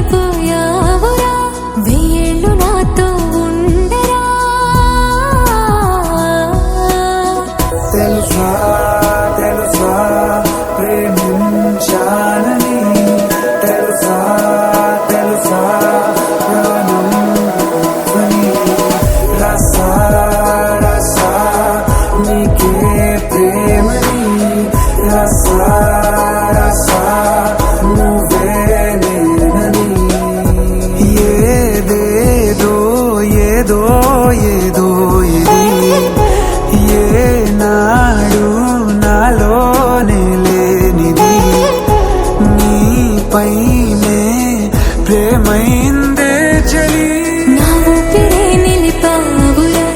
నాలోకమైపోయావురా వెయ్యేళ్ళు నాతో ఉండరా తెలుసా తెలుసా ప్రేమించానని తెలుసా తెలుసా ప్రాణం అని రసా రసా నీకే ప్రేమని రసా రసా నువ్వే నేనని ఏదేదో ఏదో ఏదో ఇది ఏనాడు నాలోనే లేనిది నీపైనే ప్రేమైందే చలి నా ఊపిరే నిలిపావురా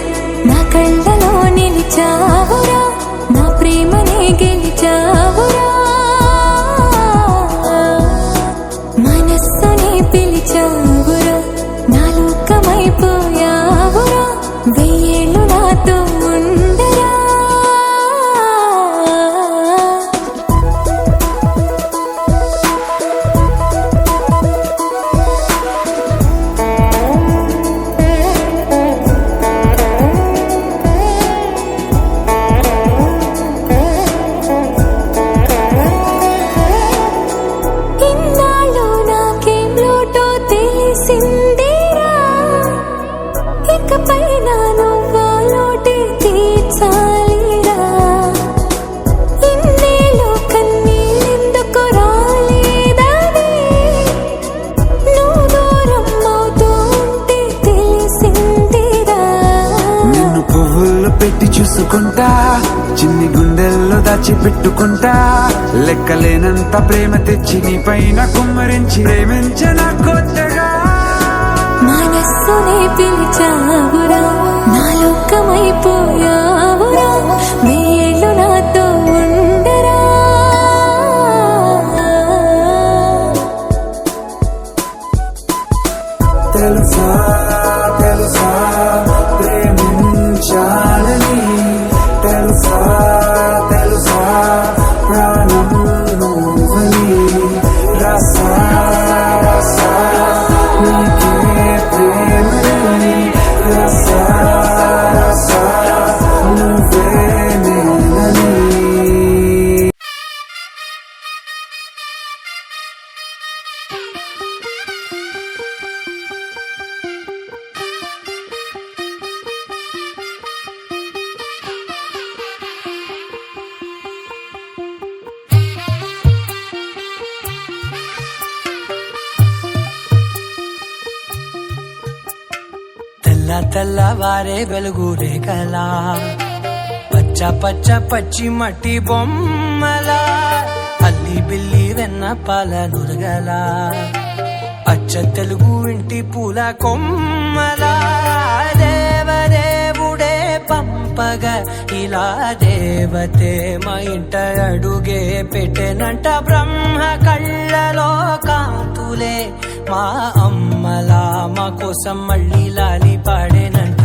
నా కళ్ళలో నిలిచావురా నా ప్రేమనే గెలిచావురా మనస్సునే పిలిచావురా నాలోకమైపోయావురా వెయ్యేళ్ళు నాతో ఉండరా ఇన్నాళ్ళు నాకేం లోటో తెలిసిందిరా ఇకపై నా నువ్వా లోటే తీర్చాలిరా ఇన్నేళ్ళు కన్నీళ్ళెందుకు రాలేదని నువ్వు దూరం అవుతూ ఉంటే తెలిసిందిరా నిన్ను పువ్వుల్లో పెట్టి చూసుకుంటా చిన్ని గుండెల్లో దాచిపెట్టుకుంటా లెక్కలేనంత ప్రేమ తెచ్చి నీ పైన కుమ్మరించి ప్రేమించిన కొత్తగా మనస్సునే పిలిచావురా నాలోకమైపోయావురా వెయ్యేళ్ళు నాతో ఉండరా తెలుసా తెలుసా ప్రేమించాలని తెలుసా తెలుసా ప్రాణం నువ్వని రసా రసా నీకే ప్రేమని రసా రసా నువ్వే నేనని తెల్ల తెల్లవారే వెలుగు రేఖలా పచ్చ పచ్చ పచ్చి మట్టి బొమ్మలా అల్లి బిల్లి వెన్న పాల నురగలా అచ్చ తెలుగు ఇంటి పూల కొమ్మలా దేవదేవుడే పంపగా ఇలా దేవతే మా ఇంట అడుగే పెట్టెనంట బ్రహ్మ కళ్ళలో కాంతులే మా అమ్మలా మా కోసం మళ్ళీ లాలి పాడేనంట.